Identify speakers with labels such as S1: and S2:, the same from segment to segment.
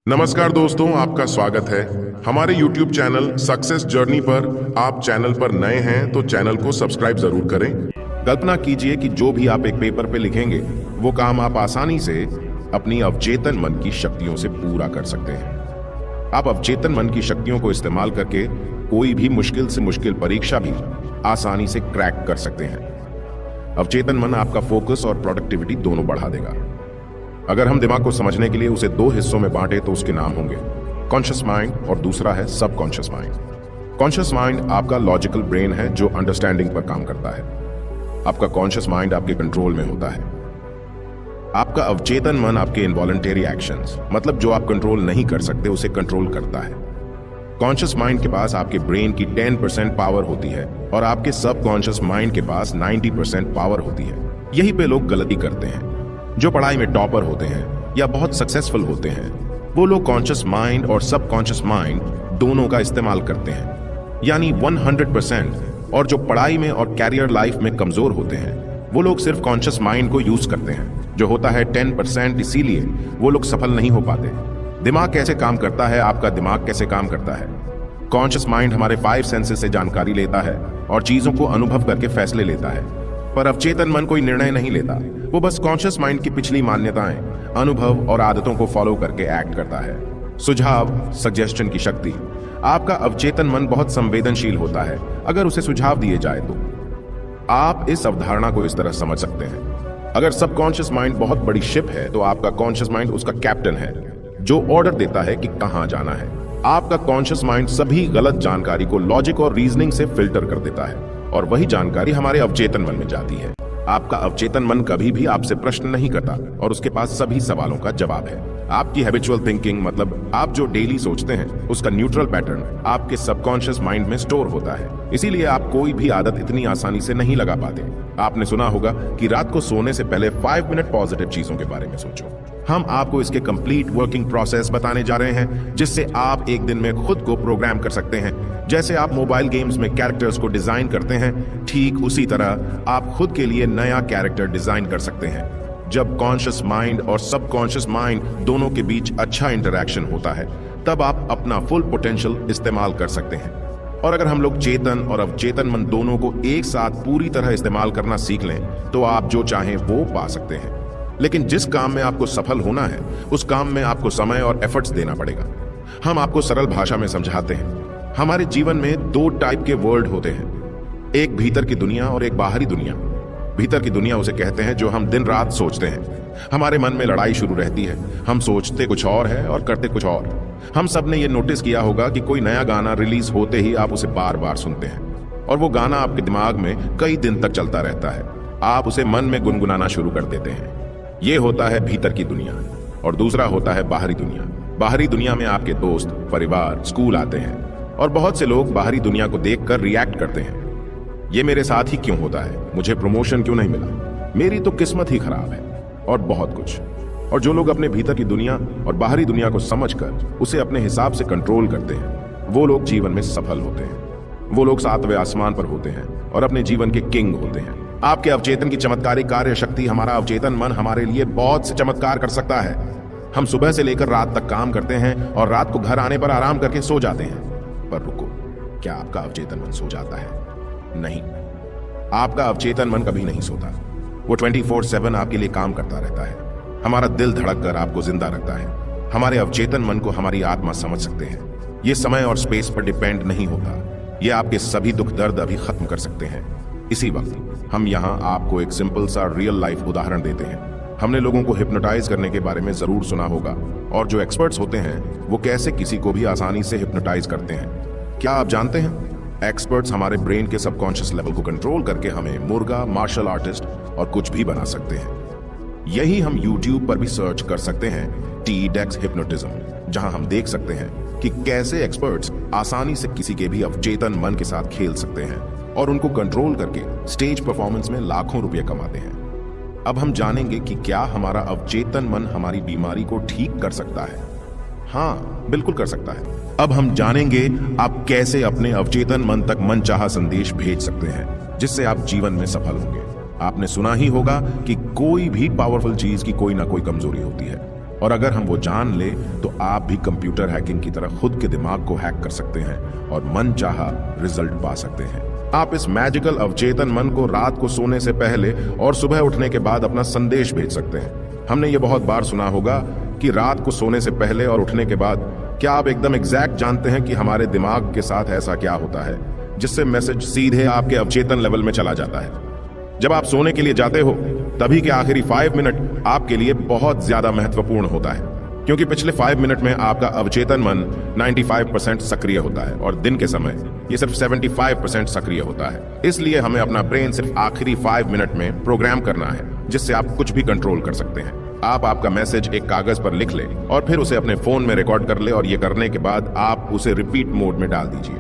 S1: नमस्कार दोस्तों, आपका स्वागत है हमारे YouTube चैनल सक्सेस जर्नी पर। आप चैनल पर नए हैं तो चैनल को सब्सक्राइब जरूर करें। कल्पना कीजिए कि जो भी आप एक पेपर पे लिखेंगे वो काम आप आसानी से अपनी अवचेतन मन की शक्तियों से पूरा कर सकते हैं। आप अवचेतन मन की शक्तियों को इस्तेमाल करके कोई भी मुश्किल से मुश्किल परीक्षा भी आसानी से क्रैक कर सकते हैं। अवचेतन मन आपका फोकस और प्रोडक्टिविटी दोनों बढ़ा देगा। अगर हम दिमाग को समझने के लिए उसे दो हिस्सों में बांटे तो उसके नाम होंगे कॉन्शियस माइंड और दूसरा है सबकॉन्शियस माइंड। कॉन्शियस माइंड आपका लॉजिकल ब्रेन है जो अंडरस्टैंडिंग पर काम करता है। आपका कॉन्शियस माइंड आपके कंट्रोल में होता है। आपका अवचेतन मन आपके इनवॉलंटरी एक्शंस, मतलब जो आप कंट्रोल नहीं कर सकते, उसे कंट्रोल करता है। कॉन्शियस माइंड के पास आपके ब्रेन की 10% पावर होती है और आपके सबकॉन्शियस माइंड के पास 90% पावर होती है। यही पे लोग गलती करते हैं। जो पढ़ाई में टॉपर होते हैं या बहुत सक्सेसफुल होते हैं, वो लोग कॉन्शियस माइंड और सबकॉन्शियस माइंड दोनों का इस्तेमाल करते हैं, यानी 100%। और जो पढ़ाई में और कैरियर लाइफ में कमजोर होते हैं, वो लोग सिर्फ कॉन्शियस माइंड को यूज करते हैं, जो होता है 10%। इसीलिए वो लोग सफल नहीं हो पाते। दिमाग कैसे काम करता है? आपका दिमाग कैसे काम करता है? कॉन्शियस माइंड हमारे 5 सेंसेस से जानकारी लेता है और चीजों को अनुभव करके फैसले लेता है, पर अवचेतन मन कोई निर्णय नहीं लेता। वो बस कॉन्शियस माइंड की पिछली मान्यताएं, अनुभव और आदतों को फॉलो करके एक्ट करता है। सुझाव, सजेशन की शक्ति। आपका अवचेतन मन बहुत संवेदनशील होता है। अगर उसे सुझाव दिए जाए तो आप इस अवधारणा को इस तरह समझ सकते हैं। अगर सबकॉन्शियस माइंड बहुत बड़ी शिप है तो आपका कॉन्शियस माइंड उसका कैप्टन है, जो ऑर्डर देता है कि कहां जाना है। आपका कॉन्शियस माइंड सभी गलत जानकारी को लॉजिक और रीजनिंग से फिल्टर कर देता है और वही जानकारी हमारे अवचेतन मन में जाती है। आपका अवचेतन मन कभी भी आपसे प्रश्न नहीं करता और उसके पास सभी सवालों का जवाब है। आपकी हैबिचुअल थिंकिंग, मतलब आप जो डेली सोचते हैं, उसका न्यूट्रल पैटर्न आपके सबकॉन्शियस माइंड में स्टोर होता है। इसीलिए आप कोई भी आदत इतनी आसानी से नहीं लगा पाते। आपने सुना होगा कि रात को सोने से पहले 5 मिनट पॉजिटिव चीजों के बारे में सोचो। हम आपको इसके कंप्लीट वर्किंग प्रोसेस बताने जा रहे हैं, जिससे आप एक दिन में खुद को प्रोग्राम कर सकते हैं। जैसे आप मोबाइल गेम्स में कैरेक्टर्स को डिजाइन करते हैं, ठीक उसी तरह आप खुद के लिए नया कैरेक्टर डिजाइन कर सकते हैं। जब कॉन्शियस माइंड और सबकॉन्शियस माइंड दोनों के बीच अच्छा इंटरैक्शन होता है, तब आप अपना फुल पोटेंशियल इस्तेमाल कर सकते हैं। और अगर हम लोग चेतन और अवचेतन मन दोनों को एक साथ पूरी तरह इस्तेमाल करना सीख लें, तो आप जो चाहें वो पा सकते हैं। लेकिन जिस काम में आपको सफल होना है, उस काम में आपको समय और एफर्ट्स देना पड़ेगा। हम आपको सरल भाषा में समझाते हैं। हमारे जीवन में 2 टाइप के वर्ल्ड होते हैं, एक भीतर की दुनिया और एक बाहरी दुनिया। भीतर की दुनिया उसे कहते हैं जो हम दिन रात सोचते हैं। हमारे मन में लड़ाई शुरू रहती है। हम सोचते कुछ और है और करते कुछ और। हम सब ने यह नोटिस किया होगा कि कोई नया गाना रिलीज होते ही आप उसे बार बार सुनते हैं और वो गाना आपके दिमाग में कई दिन तक चलता रहता है। आप उसे मन में गुनगुनाना शुरू कर देते हैं। ये होता है भीतर की दुनिया। और दूसरा होता है बाहरी दुनिया। बाहरी दुनिया में आपके दोस्त, परिवार, स्कूल आते हैं और बहुत से लोग बाहरी दुनिया को देखकर रिएक्ट करते हैं। ये मेरे साथ ही क्यों होता है? मुझे प्रमोशन क्यों नहीं मिला? मेरी तो किस्मत ही खराब है, और बहुत कुछ। और जो लोग अपने भीतर की दुनिया और बाहरी दुनिया को समझकर उसे अपने हिसाब से कंट्रोल करते हैं, वो लोग जीवन में सफल होते हैं। वो लोग 7वें आसमान पर होते हैं और अपने जीवन के किंग होते हैं। आपके अवचेतन की चमत्कारिक कार्य शक्ति, हमारा अवचेतन मन हमारे लिए बहुत से चमत्कार कर सकता है। हम सुबह से लेकर रात तक काम करते हैं और रात को घर आने पर आराम करके सो जाते हैं। पर रुको, क्या आपका अवचेतन मन सो जाता है? नहीं, आपका अवचेतन मन कभी नहीं सोता। वो 24/7 आपके लिए काम करता रहता है। हमारा दिल धड़क कर आपको जिंदा रखता है। हमारे अवचेतन मन को हमारी आत्मा समझ सकते हैं। ये समय और स्पेस पर डिपेंड नहीं होता। ये आपके सभी दुख दर्द अभी खत्म कर सकते हैं। इसी वक्त हम यहाँ आपको एक सिंपल सा रियल लाइफ उदाहरण देते हैं। हमने लोगों को हिप्नोटाइज करने के बारे में जरूर सुना होगा, और जो एक्सपर्ट्स होते हैं वो कैसे किसी को भी आसानी से हिप्नोटाइज करते हैं। क्या आप जानते हैं? एक्सपर्ट्स हमारे ब्रेन के सबकॉन्शियस लेवल को कंट्रोल करके हमें मुर्गा, मार्शल आर्टिस्ट और कुछ भी बना सकते हैं। यही हम YouTube पर भी सर्च कर सकते हैं, TEDx हिप्नोटिज्म, जहां हम देख सकते हैं कि कैसे एक्सपर्ट्स आसानी से किसी के भी अवचेतन मन के साथ खेल सकते हैं और उनको कंट्रोल करके स्टेज परफॉर्मेंस में लाखों रुपए कमाते हैं। अब हम जानेंगे कि क्या हमारा अवचेतन मन हमारी बीमारी को ठीक कर सकता है। हाँ, बिल्कुल कर सकता है। अब हम जानेंगे आप कैसे अपने अवचेतन मन तक मनचाहा संदेश भेज सकते हैं, जिससे आप जीवन में सफल होंगे। आपने सुना ही होगा कि कोई भी पावरफुल चीज की कोई ना कोई कमजोरी होती है, और अगर हम वो जान ले तो आप भी कंप्यूटर हैकिंग की तरह खुद के दिमाग को हैक कर सकते हैं और मनचाहा रिजल्ट पा सकते हैं। आप इस मैजिकल अवचेतन मन को रात को सोने से पहले और सुबह उठने के बाद अपना संदेश भेज सकते हैं। हमने ये बहुत बार सुना होगा कि रात को सोने से पहले और उठने के बाद। क्या आप एकदम एग्जैक्ट जानते हैं कि हमारे दिमाग के साथ ऐसा क्या होता है जिससे मैसेज सीधे आपके अवचेतन लेवल में चला जाता है? जब आप सोने के लिए जाते हो तभी के आखिरी 5 मिनट आपके लिए बहुत ज्यादा महत्वपूर्ण होता है, क्योंकि पिछले 5 मिनट में आपका अवचेतन मन 95% सक्रिय होता है और दिन के समय ये सिर्फ 75% सक्रिय होता है। इसलिए हमें अपना ब्रेन सिर्फ आखिरी 5 मिनट में प्रोग्राम करना है, जिससे आप कुछ भी कंट्रोल कर सकते हैं। आप आपका मैसेज एक कागज पर लिख ले और फिर उसे अपने फोन में रिकॉर्ड कर ले, और ये करने के बाद आप उसे रिपीट मोड में डाल दीजिए।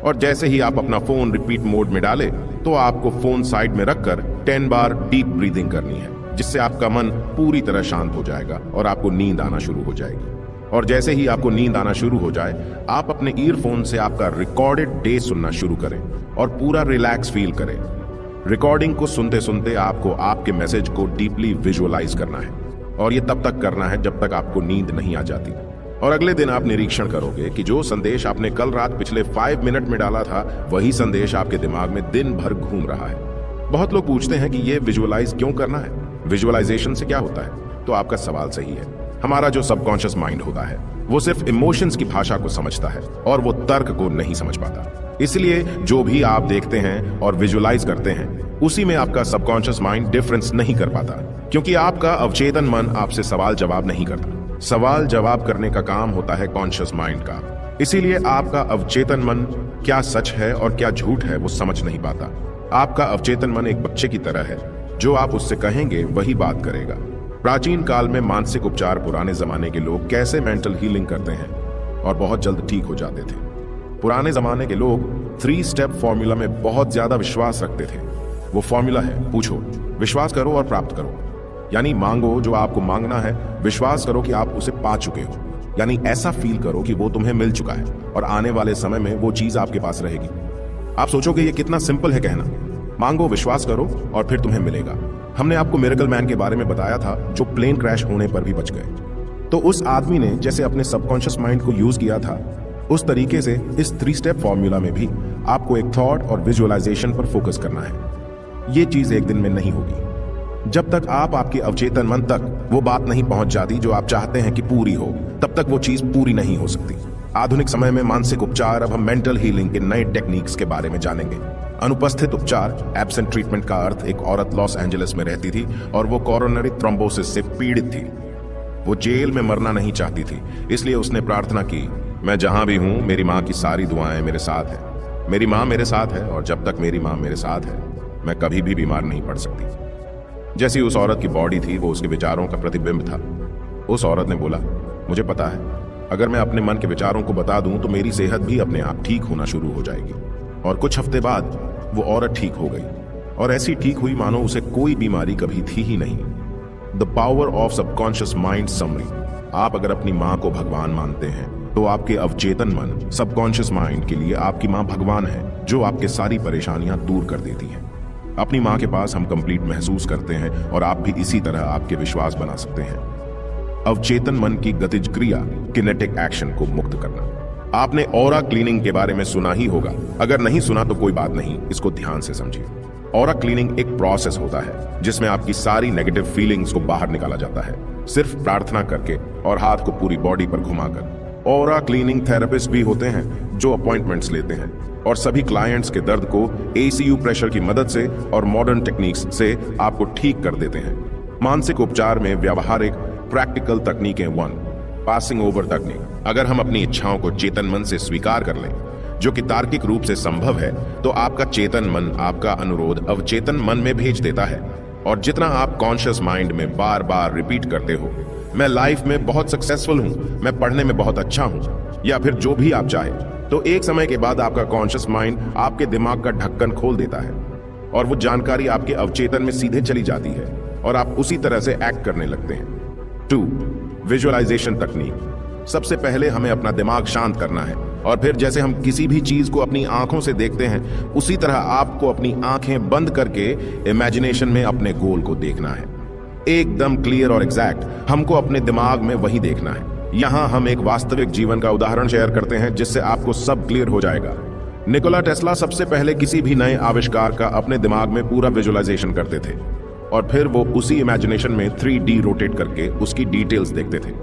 S1: और जैसे ही आप अपना फोन रिपीट मोड में डाले तो आपको फोन साइड में रखकर 10 बार डीप ब्रीदिंग करनी है, जिससे आपका मन पूरी तरह शांत हो जाएगा और आपको नींद आना शुरू हो जाएगी। और जैसे ही आपको नींद आना शुरू हो जाए, आप अपने ईयरफोन से आपका रिकॉर्डेड डे सुनना शुरू करें और पूरा रिलैक्स फील करें। रिकॉर्डिंग को सुनते सुनते आपको आपके मैसेज को डीपली विजुअलाइज करना है, और ये तब तक करना है जब तक आपको नींद नहीं आ जाती। और अगले दिन आप निरीक्षण करोगे कि जो संदेश आपने कल रात पिछले 5 मिनट में डाला था, वही संदेश आपके दिमाग में दिन भर घूम रहा है। बहुत लोग पूछते हैं कि ये विजुअलाइज क्यों करना है, विजुअलाइजेशन से क्या होता है? तो आपका सवाल सही है। हमारा जो सबकॉन्शियस माइंड होता है वो सिर्फ इमोशंस की भाषा को समझता है और वो तर्क को नहीं समझ पाता। इसलिए जो भी आप देखते हैं और विजुअलाइज करते हैं, उसी में आपका सबकॉन्शियस माइंड डिफरेंस नहीं कर पाता, क्योंकि आपका अवचेतन मन आपसे सवाल जवाब नहीं करता। सवाल जवाब करने का काम होता है कॉन्शियस माइंड का। इसीलिए आपका अवचेतन मन क्या सच है और क्या झूठ है वो समझ नहीं पाता। आपका अवचेतन मन एक बच्चे की तरह है, जो आप उससे कहेंगे वही बात करेगा। प्राचीन काल में मानसिक उपचार पुराने जमाने के लोग कैसे मेंटल हीलिंग करते हैं और बहुत जल्द ठीक हो जाते थे। पुराने जमाने के लोग 3 स्टेप फॉर्मूला में बहुत ज्यादा विश्वास रखते थे। वो फॉर्मूला है, पूछो, विश्वास करो और प्राप्त करो। यानी मांगो जो आपको मांगना है, विश्वास करो कि आप उसे पा चुके हो, यानी ऐसा फील करो कि वो तुम्हें मिल चुका है और आने वाले समय में वो चीज आपके पास रहेगी। आप सोचोगे ये कितना सिंपल है कहना, मांगो, विश्वास करो और फिर तुम्हें मिलेगा। हमने आपको मिरेकल मैन के बारे में बताया था, जो प्लेन क्रैश होने पर भी बच गए। तो उस आदमी ने जैसे अपने सबकॉन्शियस माइंड को यूज किया था, उस तरीके से इस 3 स्टेप फॉर्मूला में भी आपको एक थॉट और विजुअलाइजेशन पर फोकस करना है। ये चीज एक दिन में नहीं होगी। जब तक आप आपके अवचेतन मन तक वो बात नहीं पहुंच जाती जो आप चाहते हैं कि पूरी हो, तब तक वो चीज पूरी नहीं हो सकती। आधुनिक समय में मानसिक उपचार, अब हम मेंटल हीलिंग के नए टेक्निक्स के बारे में जानेंगे। अनुपस्थित उपचार, एब्सेंट ट्रीटमेंट का अर्थ, एक औरत लॉस एंजलिस में रहती थी और वो कोरोनरी थ्रोम्बोसिस से पीड़ित थी। वो जेल में मरना नहीं चाहती थी, इसलिए उसने प्रार्थना की, मैं जहां भी हूं मेरी माँ की सारी दुआएं मेरे साथ है। मेरी माँ मेरे साथ है और जब तक मेरी माँ मेरे साथ है मैं कभी भी बीमार नहीं पड़ सकती। जैसी उस औरत की बॉडी थी, वो उसके विचारों का प्रतिबिंब था। उस औरत ने बोला, मुझे पता है अगर मैं अपने मन के विचारों को बता दूं तो मेरी सेहत भी अपने आप ठीक होना शुरू हो जाएगी। और कुछ हफ्ते बाद वो औरत ठीक हो गई, और ऐसी ठीक हुई मानो उसे कोई बीमारी कभी थी ही नहीं। The power of subconscious mind summary. आप अगर अपनी माँ को भगवान मानते हैं तो आपके अवचेतन मन, सबकॉन्शियस माइंड के लिए आपकी माँ भगवान है, जो आपके सारी परेशानियां दूर कर देती है। अपनी माँ के पास हम कंप्लीट महसूस करते हैं, और आप भी इसी तरह आपके विश्वास बना सकते हैं। अवचेतन मन की गतिज क्रिया, किनेटिक एक्शन को मुक्त करना। आपने ऑरा क्लीनिंग के बारे में सुना ही होगा, अगर नहीं सुना तो कोई बात नहीं, इसको ध्यान से समझिए। ऑरा क्लीनिंग एक प्रोसेस होता है जिसमें आपकी सारी नेगेटिव फीलिंग्स को बाहर निकाला जाता है, सिर्फ प्रार्थना करके और हाथ को पूरी बॉडी पर घुमाकर। ऑरा क्लीनिंग थेरेपिस्ट भी होते हैं जो अपॉइंटमेंट्स लेते हैं और सभी क्लाइंट्स के दर्द को ACU प्रेशर की मदद से और मॉडर्न टेक्निक्स से आपको ठीक कर देते हैं। मानसिक उपचार में व्यावहारिक प्रैक्टिकल तकनीकें। 1, पासिंग ओवर तकनीक। अगर हम अपनी इच्छाओं को चेतन मन से स्वीकार कर लें, जो कि तार्किक रूप से संभव है, तो आपका चेतन मन आपका अनुरोध अवचेतन मन में भेज देता है। और जितना आप कॉन्शियस माइंड में बार बार रिपीट करते हो, मैं लाइफ में बहुत सक्सेसफुल हूं, मैं पढ़ने में बहुत अच्छा हूं, या फिर जो भी आप चाहे, तो एक समय के बाद आपका कॉन्शियस माइंड आपके दिमाग का ढक्कन खोल देता है और वो जानकारी आपके अवचेतन में सीधे चली जाती है और आप उसी तरह से एक्ट करने लगते हैं। 2, विजुअलाइजेशन तकनीक। सबसे पहले हमें अपना दिमाग शांत करना है, और फिर जैसे हम किसी भी चीज को अपनी आंखों से देखते हैं, उसी तरह आपको अपनी आंखें बंद करके इमेजिनेशन में अपने गोल को देखना है। एकदम क्लियर और एग्जैक्ट। हमको अपने दिमाग में वही देखना है। यहाँ हम एक वास्तविक जीवन का उदाहरण शेयर करते हैं जिससे आपको सब क्लियर हो जाएगा। निकोला टेस्ला सबसे पहले किसी भी नए आविष्कार का अपने दिमाग में पूरा विजुअलाइजेशन करते थे और फिर वो उसी इमेजिनेशन में 3D रोटेट करके उसकी डिटेल्स देखते थे।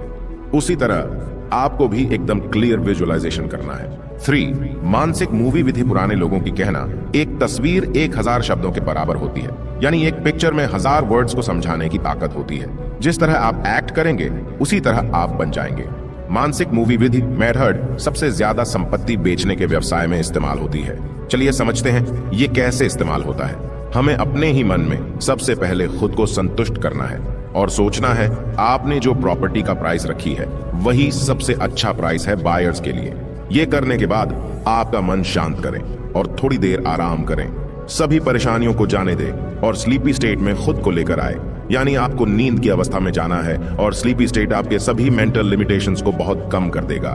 S1: उसी तरह आपको भी एकदम क्लियर विजुअलाइजेशन करना है। 3 मानसिक मूवी विधि पुराने लोगों की कहना, एक तस्वीर 1000 शब्दों के बराबर होती है। यानी एक पिक्चर में 1000 वर्ड्स को समझाने की ताकत होती है। जिस तरह आप एक्ट करेंगे उसी तरह आप बन जाएंगे। मानसिक मूवी विधि मेथड सबसे ज्यादा संपत्ति बेचने के व्यवसाय में इस्तेमाल होती है। चलिए समझते हैं ये कैसे इस्तेमाल होता है। हमें अपने ही मन में सबसे पहले खुद को संतुष्ट करना है और सोचना है आपने जो प्रॉपर्टी का प्राइस रखी है वही सबसे अच्छा प्राइस है बायर्स के लिए। ये करने के बाद आपका मन शांत करें और थोड़ी देर आराम करें। सभी परेशानियों को जाने दें और स्लीपी स्टेट में खुद को लेकर आए। यानी आपको नींद की अवस्था में जाना है और स्लीपी स्टेट आपके सभी मेंटल लिमिटेशंस को बहुत कम कर देगा।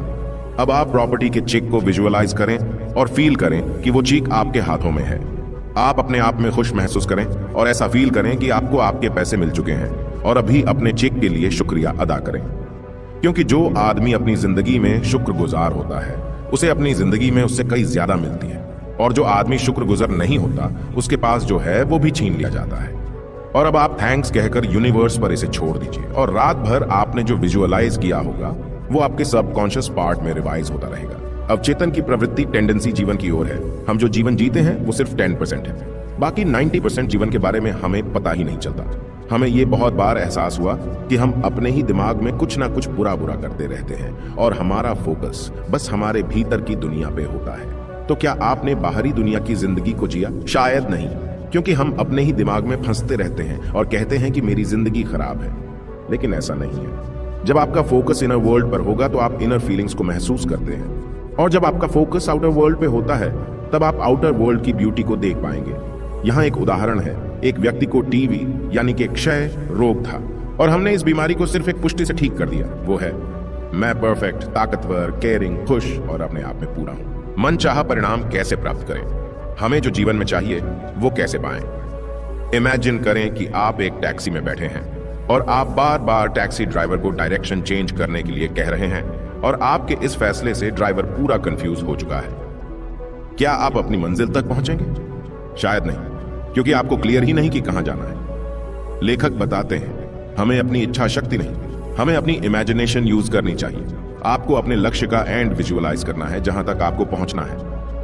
S1: अब आप प्रॉपर्टी के चेक को विजुअलाइज करें और फील करें कि वो चेक आपके हाथों में है। आप अपने आप में खुश महसूस करें और ऐसा फील करें कि आपको आपके पैसे मिल चुके हैं और अभी अपने चेक के लिए शुक्रिया अदा करें। क्योंकि जो आदमी अपनी जिंदगी में शुक्रगुजार होता है उसे अपनी जिंदगी में उससे कई ज्यादा मिलती है, और जो आदमी शुक्रगुजार नहीं होता उसके पास जो है वो भी छीन लिया जाता है। और अब आप थैंक्स कहकर यूनिवर्स पर इसे छोड़ दीजिए और रात भर आपने जो विजुअलाइज किया होगा वो आपके सबकॉन्शियस पार्ट में रिवाइज होता रहेगा। अवचेतन की प्रवृत्ति टेंडेंसी जीवन की ओर है। हम जो जीवन जीते हैं वो सिर्फ 10% है, बाकी 90% जीवन के बारे में हमें पता ही नहीं चलता। हमें ये बहुत बार एहसास हुआ कि हम अपने ही दिमाग में कुछ ना कुछ बुरा बुरा करते रहते हैं और हमारा फोकस बस हमारे भीतर की दुनिया पे होता है। तो क्या आपने बाहरी दुनिया की जिंदगी को जिया? शायद नहीं, क्योंकि हम अपने ही दिमाग में फंसते रहते हैं और कहते हैं कि मेरी जिंदगी खराब है, लेकिन ऐसा नहीं है। जब आपका फोकस इनर वर्ल्ड पर होगा तो आप इनर फीलिंग्स को महसूस करते हैं, और जब आपका फोकस आउटर वर्ल्ड पे होता है तब आप आउटर वर्ल्ड की ब्यूटी को देख पाएंगे। यहाँ एक उदाहरण है। एक व्यक्ति को टीबी यानी कि क्षय रोग था और हमने इस बीमारी को सिर्फ एक पुष्टि से ठीक कर दिया, वो है मैं परफेक्ट, ताकतवर, केयरिंग, खुश और अपने आप में पूरा हूं। मनचाहा परिणाम कैसे प्राप्त करें? हमें जो जीवन में चाहिए वो कैसे पाएं? इमेजिन करें कि आप एक टैक्सी में बैठे हैं और आप बार बार टैक्सी ड्राइवर को डायरेक्शन चेंज करने के लिए कह रहे हैं और आपके इस फैसले से ड्राइवर पूरा कंफ्यूज हो चुका है। क्या आप अपनी मंजिल तक पहुंचेंगे? शायद नहीं, क्योंकि आपको क्लियर ही नहीं कि कहां जाना है। लेखक बताते हैं हमें अपनी इच्छा शक्ति नहीं, हमें अपनी इमेजिनेशन यूज करनी चाहिए। आपको अपने लक्ष्य का एंड विजुअलाइज करना है, जहां तक आपको पहुंचना है,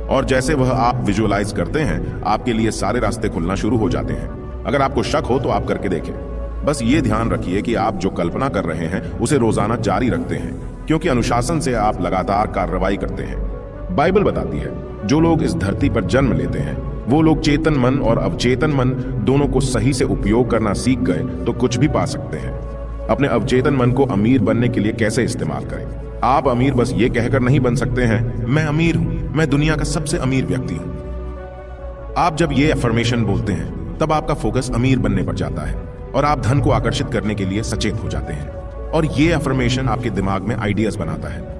S1: और जैसे वह आप विजुअलाइज करते हैं आपके लिए सारे रास्ते खुलना शुरू हो जाते हैं। अगर आपको शक हो तो आप करके देखें। बस ये ध्यान रखिए कि आप जो कल्पना कर रहे हैं उसे रोजाना जारी रखते हैं, क्योंकि अनुशासन से आप लगातार कार्रवाई करते हैं। बाइबल बताती है जो लोग इस धरती पर जन्म लेते हैं वो लोग चेतन मन और अवचेतन मन दोनों को सही से उपयोग करना सीख गए तो कुछ भी पा सकते हैं। अपने अवचेतन मन को अमीर बनने के लिए कैसे इस्तेमाल करें? आप अमीर बस ये कहकर नहीं बन सकते हैं मैं अमीर हूं, मैं दुनिया का सबसे अमीर व्यक्ति हूं। आप जब ये अफर्मेशन बोलते हैं तब आपका फोकस अमीर बनने पर जाता है और आप धन को आकर्षित करने के लिए सचेत हो जाते हैं, और ये अफर्मेशन आपके दिमाग में आइडियाज बनाता है।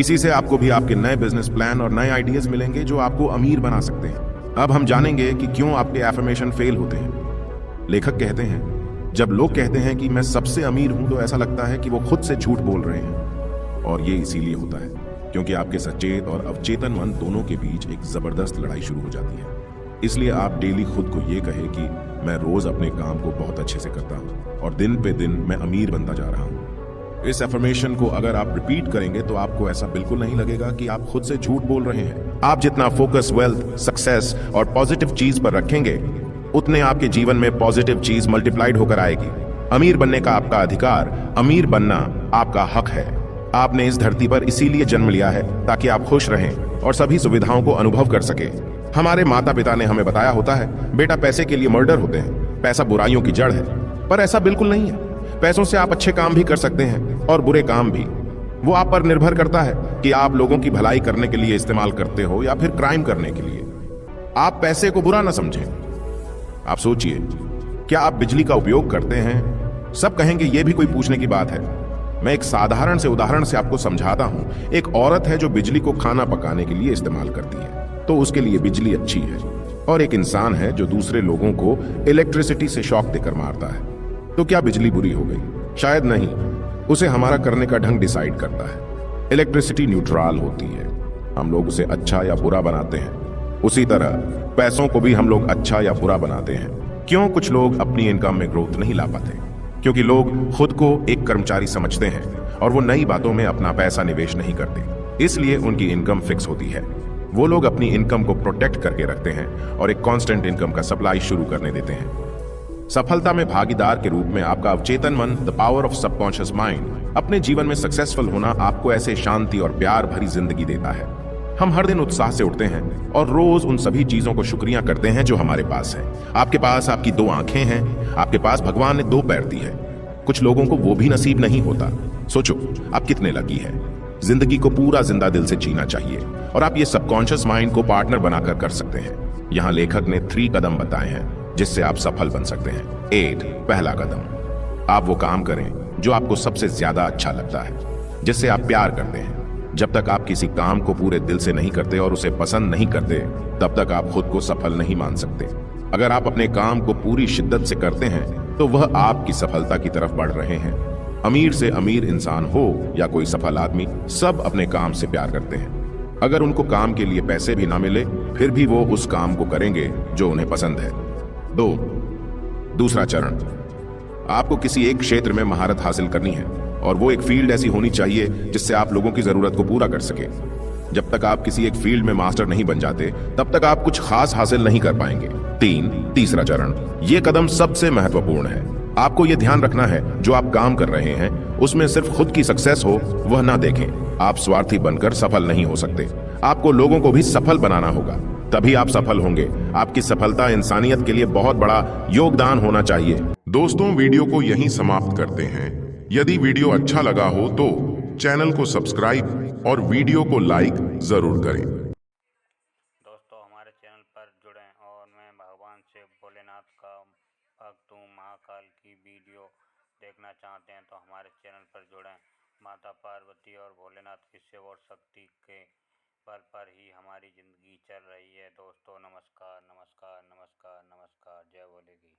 S1: इसी से आपको भी आपके नए बिजनेस प्लान और नए आइडियाज मिलेंगे जो आपको अमीर बना सकते हैं। अब हम जानेंगे कि क्यों आपके अफर्मेशन फेल होते हैं। लेखक कहते हैं जब लोग कहते हैं कि मैं सबसे अमीर हूं तो ऐसा लगता है कि वो खुद से झूठ बोल रहे हैं, और ये इसीलिए होता है क्योंकि आपके सचेत और अवचेतन मन दोनों के बीच एक जबरदस्त लड़ाई शुरू हो जाती है। इसलिए आप डेली खुद को ये कहे कि मैं रोज अपने काम को बहुत अच्छे से करता हूं और दिन पे दिन मैं अमीर बनता जा रहा हूं। इस अफर्मेशन को अगर आप रिपीट करेंगे तो आपको ऐसा बिल्कुल नहीं लगेगा कि आप खुद से झूठ बोल रहे हैं। आप जितना फोकस वेल्थ, सक्सेस और पॉजिटिव चीज पर रखेंगे उतने आपके जीवन में पॉजिटिव चीज मल्टीप्लाइड होकर आएगी। अमीर बनने का आपका अधिकार, अमीर बनना आपका हक है। आपने इस धरती पर इसीलिए जन्म लिया है ताकि आप खुश रहें और सभी सुविधाओं को अनुभव कर सके। हमारे माता पिता ने हमें बताया होता है बेटा पैसे के लिए मर्डर होते हैं, पैसा बुराइयों की जड़ है, पर ऐसा बिल्कुल नहीं है। पैसों से आप अच्छे काम भी कर सकते हैं और बुरे काम भी। वो आप पर निर्भर करता है कि आप लोगों की भलाई करने के लिए इस्तेमाल करते हो या फिर क्राइम करने के लिए। आप पैसे को बुरा ना समझें। आप सोचिए क्या आप बिजली का उपयोग करते हैं? सब कहेंगे ये भी कोई पूछने की बात है। मैं एक साधारण से उदाहरण से आपको समझाता हूं। एक औरत है जो बिजली को खाना पकाने के लिए इस्तेमाल करती है तो उसके लिए बिजली अच्छी है, और एक इंसान है जो दूसरे लोगों को इलेक्ट्रिसिटी से शॉक देकर मारता है तो क्या बिजली बुरी हो गई? शायद नहीं। उसे हमारा करने का ढंग डिसाइड करता है। इलेक्ट्रिसिटी न्यूट्रल होती है, हम लोग उसे अच्छा या बुरा बनाते हैं। उसी तरह पैसों को भी हम लोग अच्छा या बुरा बनाते हैं। क्यों कुछ लोग अपनी इनकम में ग्रोथ नहीं ला पाते? क्योंकि लोग खुद को एक कर्मचारी समझते हैं और वो नई बातों में अपना पैसा निवेश नहीं करते, इसलिए उनकी इनकम फिक्स होती है। वो लोग अपनी इनकम को प्रोटेक्ट करके रखते हैं और एक कांस्टेंट इनकम का सप्लाई शुरू करने देते हैं। सफलता में भागीदार के रूप में आपका अवचेतन मन, the power of subconscious mind, अपने जीवन में सक्सेसफुल होना आपको ऐसे शांति और प्यार भरी जिंदगी देता है। हम हर दिन उत्साह से उठते हैं और रोज उन सभी चीजों को शुक्रिया करते हैं जो हमारे पास है। आपके पास आपकी 2 आंखें हैं, आपके पास भगवान ने 2 पैर दी है। कुछ लोगों को वो भी नसीब नहीं होता। सोचो आप कितने लकी हैं। जिंदगी को पूरा जिंदा दिल से जीना चाहिए और आप ये सबकॉन्शियस माइंड को पार्टनर बनाकर कर सकते हैं। यहाँ लेखक ने 3 कदम बताए हैं जिससे आप सफल बन सकते हैं। 8 पहला कदम, आप वो काम करें जो आपको सबसे ज्यादा अच्छा लगता है, जिससे आप प्यार करते हैं। जब तक आप किसी काम को पूरे दिल से नहीं करते और उसे पसंद नहीं करते, तब तक आप खुद को सफल नहीं मान सकते। अगर आप अपने काम को पूरी शिद्दत से करते हैं तो वह आपकी सफलता की तरफ बढ़ रहे हैं। अमीर से अमीर इंसान हो या कोई सफल आदमी, सब अपने काम से प्यार करते हैं। अगर उनको काम के लिए पैसे भी ना मिले, फिर भी वो उस काम को करेंगे जो उन्हें पसंद है। दूसरा चरण, आपको किसी एक क्षेत्र में महारत हासिल करनी है और वो एक फील्ड ऐसी होनी चाहिए जिससे आप लोगों की जरूरत को पूरा कर सके। जब तक आप किसी एक फील्ड में मास्टर नहीं बन जाते, तब तक आप कुछ खास हासिल नहीं कर पाएंगे। तीसरा चरण, ये कदम सबसे महत्वपूर्ण है। आपको यह ध्यान रखना है जो आप काम कर रहे हैं उसमें सिर्फ खुद की सक्सेस हो वह ना देखें। आप स्वार्थी बनकर सफल नहीं हो सकते। आपको लोगों को भी सफल बनाना होगा, तभी आप सफल होंगे। आपकी सफलता इंसानियत के लिए बहुत बड़ा योगदान होना चाहिए। दोस्तों, वीडियो को यहीं समाप्त करते हैं। यदि वीडियो अच्छा लगा हो तो चैनल को सब्सक्राइब और वीडियो को लाइक जरूर करें।
S2: दोस्तों, हमारे चैनल पर जुड़ें और मैं भगवान से भोलेनाथ का भक्त हूँ। महाकाल की वीडियो देखना चाहते हैं तो हमारे चैनल पर जुड़ें। माता पार्वती और भोलेनाथ की शिव और शक्ति के बल पर ही हमारी ज़िंदगी चल रही है। दोस्तों नमस्कार नमस्कार नमस्कार नमस्कार, जय भोले की।